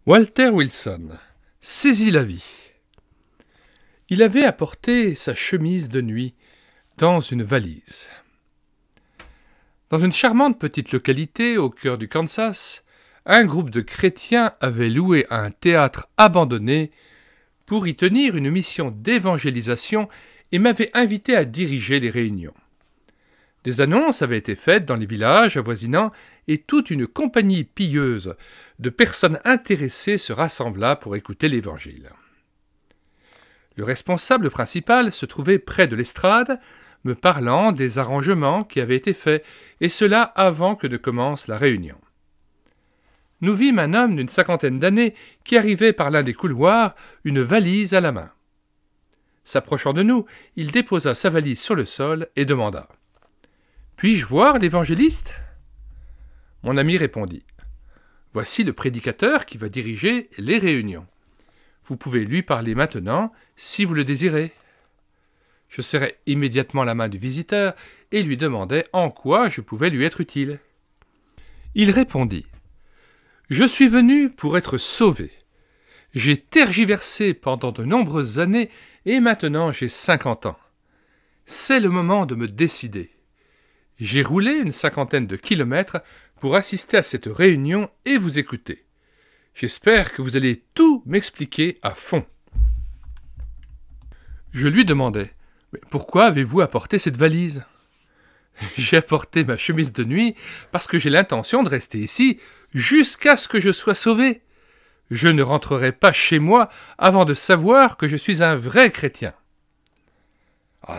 Walter Wilson saisit la vie. Il avait apporté sa chemise de nuit dans une valise. Dans une charmante petite localité au cœur du Kansas, un groupe de chrétiens avait loué un théâtre abandonné pour y tenir une mission d'évangélisation et m'avait invité à diriger les réunions. Des annonces avaient été faites dans les villages avoisinants et toute une compagnie pieuse de personnes intéressées se rassembla pour écouter l'Évangile. Le responsable principal se trouvait près de l'estrade, me parlant des arrangements qui avaient été faits, et cela avant que ne commence la réunion. Nous vîmes un homme d'une 50aine d'années qui arrivait par l'un des couloirs, une valise à la main. S'approchant de nous, il déposa sa valise sur le sol et demanda « Puis-je voir l'évangéliste » Mon ami répondit « Voici le prédicateur qui va diriger les réunions. Vous pouvez lui parler maintenant si vous le désirez. » Je serrai immédiatement la main du visiteur et lui demandai en quoi je pouvais lui être utile. Il répondit « Je suis venu pour être sauvé. J'ai tergiversé pendant de nombreuses années et maintenant j'ai 50 ans. C'est le moment de me décider. J'ai roulé une 50aine de kilomètres pour assister à cette réunion et vous écouter. J'espère que vous allez tout m'expliquer à fond. » Je lui demandai « Mais pourquoi avez-vous apporté cette valise ?»« J'ai apporté ma chemise de nuit parce que j'ai l'intention de rester ici jusqu'à ce que je sois sauvé. Je ne rentrerai pas chez moi avant de savoir que je suis un vrai chrétien. »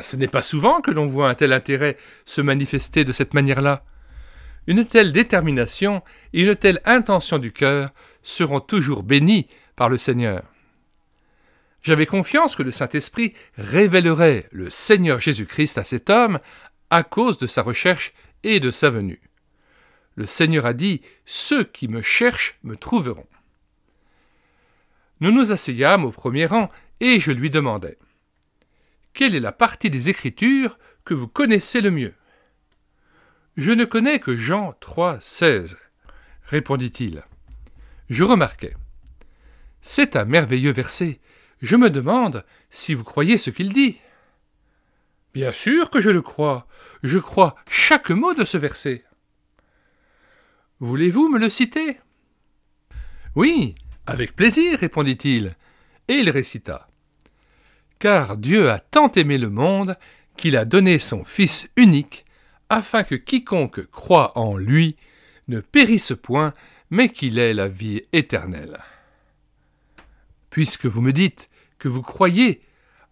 Ce n'est pas souvent que l'on voit un tel intérêt se manifester de cette manière-là. Une telle détermination et une telle intention du cœur seront toujours bénies par le Seigneur. J'avais confiance que le Saint-Esprit révélerait le Seigneur Jésus-Christ à cet homme à cause de sa recherche et de sa venue. Le Seigneur a dit « Ceux qui me cherchent me trouveront ». Nous nous asseyâmes au premier rang et je lui demandai « Quelle est la partie des Écritures que vous connaissez le mieux ?»« Je ne connais que Jean 3, 16, » répondit-il. Je remarquai « C'est un merveilleux verset. Je me demande si vous croyez ce qu'il dit. » « Bien sûr que je le crois. Je crois chaque mot de ce verset. »« Voulez-vous me le citer ?»« Oui, avec plaisir, répondit-il, et il récita. « Car Dieu a tant aimé le monde qu'il a donné son Fils unique, afin que quiconque croit en lui ne périsse point, mais qu'il ait la vie éternelle. » Puisque vous me dites que vous croyez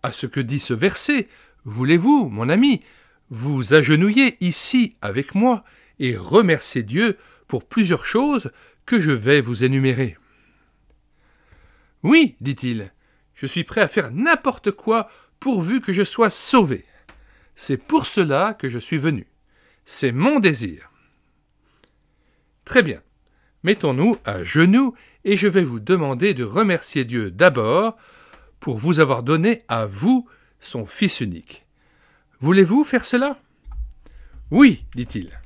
à ce que dit ce verset, voulez-vous, mon ami, vous agenouiller ici avec moi et remercier Dieu pour plusieurs choses que je vais vous énumérer. « Oui, dit-il, je suis prêt à faire n'importe quoi pourvu que je sois sauvé. C'est pour cela que je suis venu. C'est mon désir. » Très bien, mettons-nous à genoux et je vais vous demander de remercier Dieu d'abord pour vous avoir donné à vous son Fils unique. Voulez-vous faire cela ? Oui, dit-il.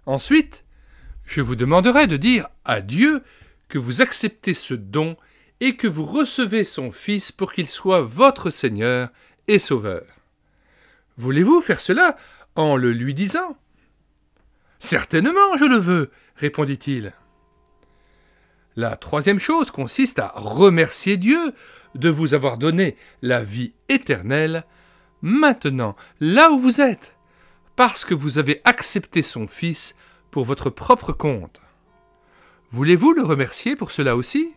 Ensuite, je vous demanderai de dire à Dieu que vous acceptez ce don et que vous recevez son Fils pour qu'il soit votre Seigneur et Sauveur. Voulez-vous faire cela en le lui disant ? Certainement, je le veux, répondit-il. La troisième chose consiste à remercier Dieu de vous avoir donné la vie éternelle, maintenant, là où vous êtes, parce que vous avez accepté son Fils pour votre propre compte. Voulez-vous le remercier pour cela aussi ?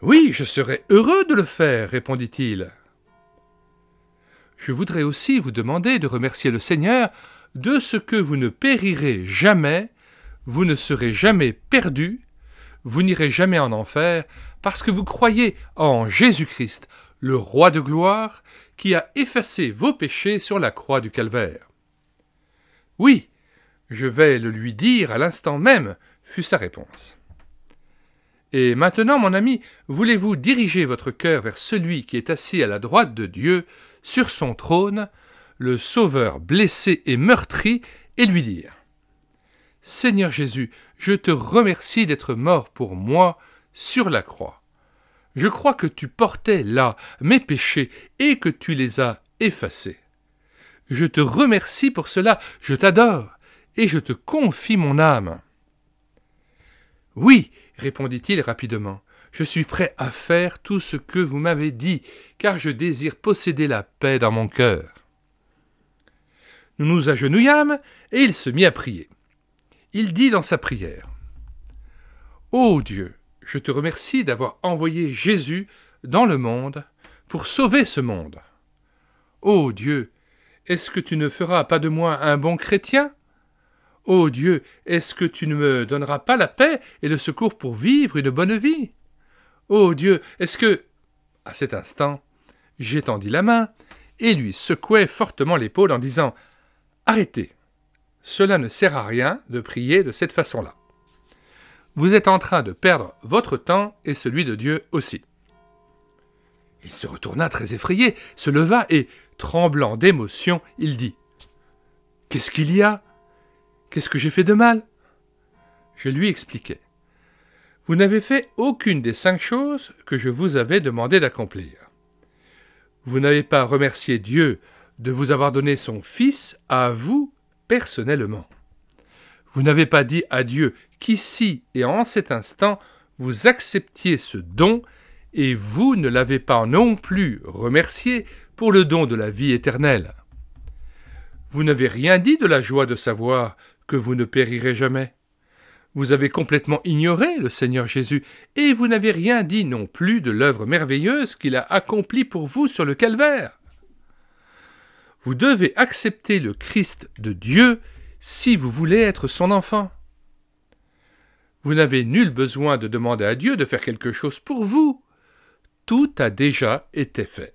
Oui, je serais heureux de le faire, répondit-il. Je voudrais aussi vous demander de remercier le Seigneur de ce que vous ne périrez jamais, vous ne serez jamais perdus, vous n'irez jamais en enfer, parce que vous croyez en Jésus-Christ, le Roi de gloire, qui a effacé vos péchés sur la croix du Calvaire. Oui, je vais le lui dire à l'instant même, fut sa réponse. Et maintenant, mon ami, voulez-vous diriger votre cœur vers celui qui est assis à la droite de Dieu, sur son trône, le Sauveur blessé et meurtri, et lui dire Seigneur Jésus, je te remercie d'être mort pour moi sur la croix. Je crois que tu portais là mes péchés et que tu les as effacés. Je te remercie pour cela, je t'adore et je te confie mon âme. Oui, répondit-il rapidement, je suis prêt à faire tout ce que vous m'avez dit, car je désire posséder la paix dans mon cœur. Nous nous agenouillâmes et il se mit à prier. Il dit dans sa prière, « Ô Dieu, je te remercie d'avoir envoyé Jésus dans le monde pour sauver ce monde. Ô Dieu, est-ce que tu ne feras pas de moi un bon chrétien? Ô Dieu, est-ce que tu ne me donneras pas la paix et le secours pour vivre une bonne vie? Ô Dieu, est-ce que... » À cet instant, j'étendis la main et lui secouai fortement l'épaule en disant « Arrêtez, cela ne sert à rien de prier de cette façon-là. Vous êtes en train de perdre votre temps et celui de Dieu aussi. » Il se retourna très effrayé, se leva et, tremblant d'émotion, il dit « Qu'est-ce qu'il y a? Qu'est-ce que j'ai fait de mal ?» Je lui expliquai. « Vous n'avez fait aucune des 5 choses que je vous avais demandé d'accomplir. Vous n'avez pas remercié Dieu de vous avoir donné son Fils à vous personnellement. Vous n'avez pas dit à Dieu qu'ici et en cet instant, vous acceptiez ce don et vous ne l'avez pas non plus remercié pour le don de la vie éternelle. Vous n'avez rien dit de la joie de savoir que vous ne périrez jamais. Vous avez complètement ignoré le Seigneur Jésus et vous n'avez rien dit non plus de l'œuvre merveilleuse qu'il a accomplie pour vous sur le calvaire. Vous devez accepter le Christ de Dieu si vous voulez être son enfant. Vous n'avez nul besoin de demander à Dieu de faire quelque chose pour vous. Tout a déjà été fait.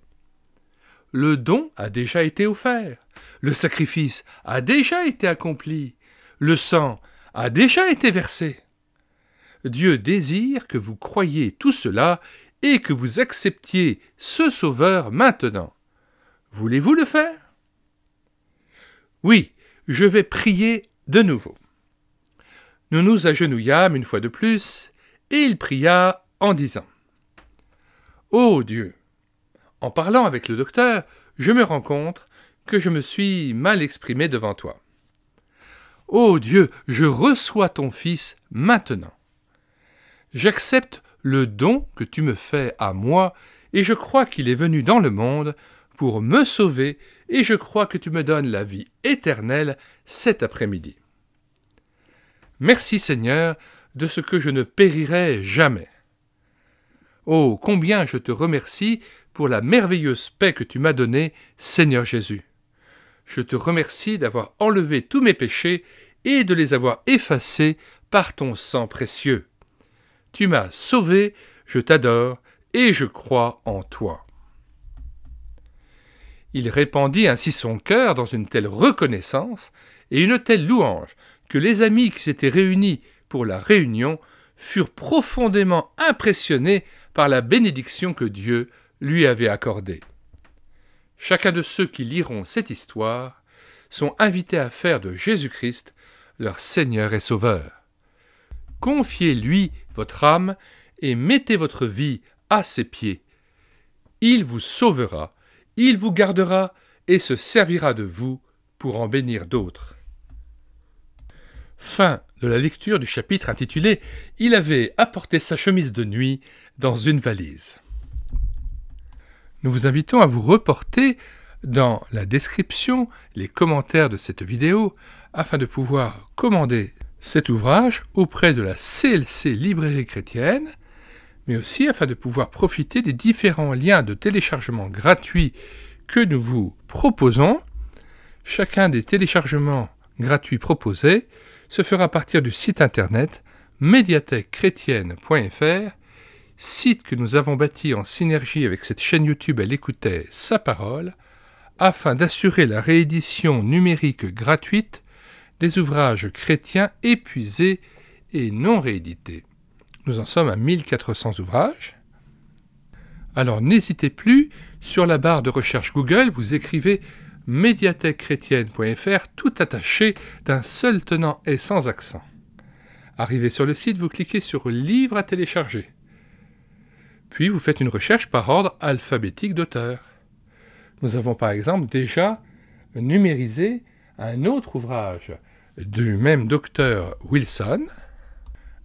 Le don a déjà été offert. Le sacrifice a déjà été accompli. Le sang a déjà été versé. Dieu désire que vous croyiez tout cela et que vous acceptiez ce Sauveur maintenant. Voulez-vous le faire? Oui, je vais prier de nouveau. Nous nous agenouillâmes une fois de plus, et il pria en disant « Ô Dieu, en parlant avec le docteur, je me rends compte que je me suis mal exprimé devant toi. Ô Dieu, je reçois ton Fils maintenant. J'accepte le don que tu me fais à moi, et je crois qu'il est venu dans le monde pour me sauver, et je crois que tu me donnes la vie éternelle cet après-midi. Merci Seigneur de ce que je ne périrai jamais. Oh, combien je te remercie pour la merveilleuse paix que tu m'as donnée, Seigneur Jésus. Je te remercie d'avoir enlevé tous mes péchés et de les avoir effacés par ton sang précieux. Tu m'as sauvé, je t'adore et je crois en toi. » Il répandit ainsi son cœur dans une telle reconnaissance et une telle louange que les amis qui s'étaient réunis pour la réunion furent profondément impressionnés par la bénédiction que Dieu lui avait accordée. Chacun de ceux qui liront cette histoire sont invités à faire de Jésus-Christ leur Seigneur et Sauveur. Confiez-lui votre âme et mettez votre vie à ses pieds. Il vous sauvera, il vous gardera et se servira de vous pour en bénir d'autres. Fin de la lecture du chapitre intitulé « Il avait apporté sa chemise de nuit dans une valise ». Nous vous invitons à vous reporter dans la description les commentaires de cette vidéo afin de pouvoir commander cet ouvrage auprès de la CLC Librairie Chrétienne, mais aussi afin de pouvoir profiter des différents liens de téléchargement gratuits que nous vous proposons. Chacun des téléchargements gratuits proposés se fera à partir du site internet médiathèquechrétienne.fr, site que nous avons bâti en synergie avec cette chaîne YouTube Elle écoutait sa parole, afin d'assurer la réédition numérique gratuite des ouvrages chrétiens épuisés et non réédités. Nous en sommes à 1400 ouvrages. Alors n'hésitez plus, sur la barre de recherche Google, vous écrivez médiathèquechrétienne.fr, tout attaché d'un seul tenant et sans accent. Arrivé sur le site, vous cliquez sur « Livre à télécharger ». Puis vous faites une recherche par ordre alphabétique d'auteur. Nous avons par exemple déjà numérisé un autre ouvrage du même docteur Wilson,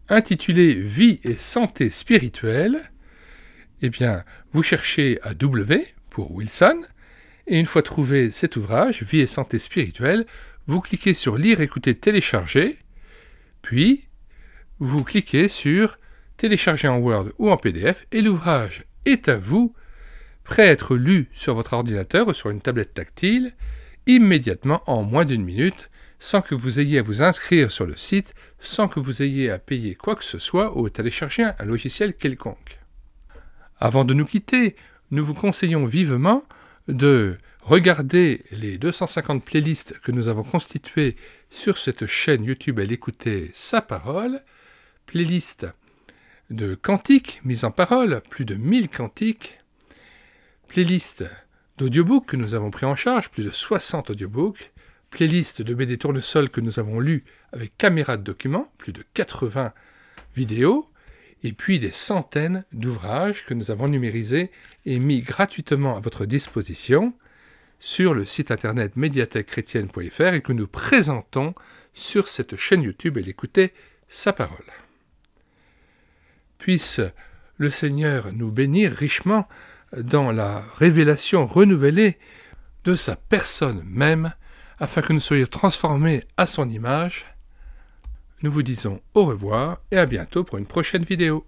intitulé « Vie et santé spirituelle ». Eh bien, vous cherchez à W pour Wilson, et une fois trouvé cet ouvrage, Vie et santé spirituelle, vous cliquez sur « Lire, écouter, télécharger », puis vous cliquez sur « Télécharger en Word ou en PDF » et l'ouvrage est à vous, prêt à être lu sur votre ordinateur ou sur une tablette tactile, immédiatement en moins d'1 minute, sans que vous ayez à vous inscrire sur le site, sans que vous ayez à payer quoi que ce soit ou à télécharger un logiciel quelconque. Avant de nous quitter, nous vous conseillons vivement de regarder les 250 playlists que nous avons constituées sur cette chaîne YouTube à l'écouter sa parole, playlist de cantiques mises en parole, plus de 1000 cantiques, playlist d'audiobooks que nous avons pris en charge, plus de 60 audiobooks, playlist de BD Tournesol que nous avons lu avec caméra de document, plus de 80 vidéos, et puis des centaines d'ouvrages que nous avons numérisés et mis gratuitement à votre disposition sur le site internet médiathèquechrétienne.fr et que nous présentons sur cette chaîne YouTube et l'écouter sa parole. Puisse le Seigneur nous bénir richement dans la révélation renouvelée de sa personne même, afin que nous soyons transformés à son image. Nous vous disons au revoir et à bientôt pour une prochaine vidéo.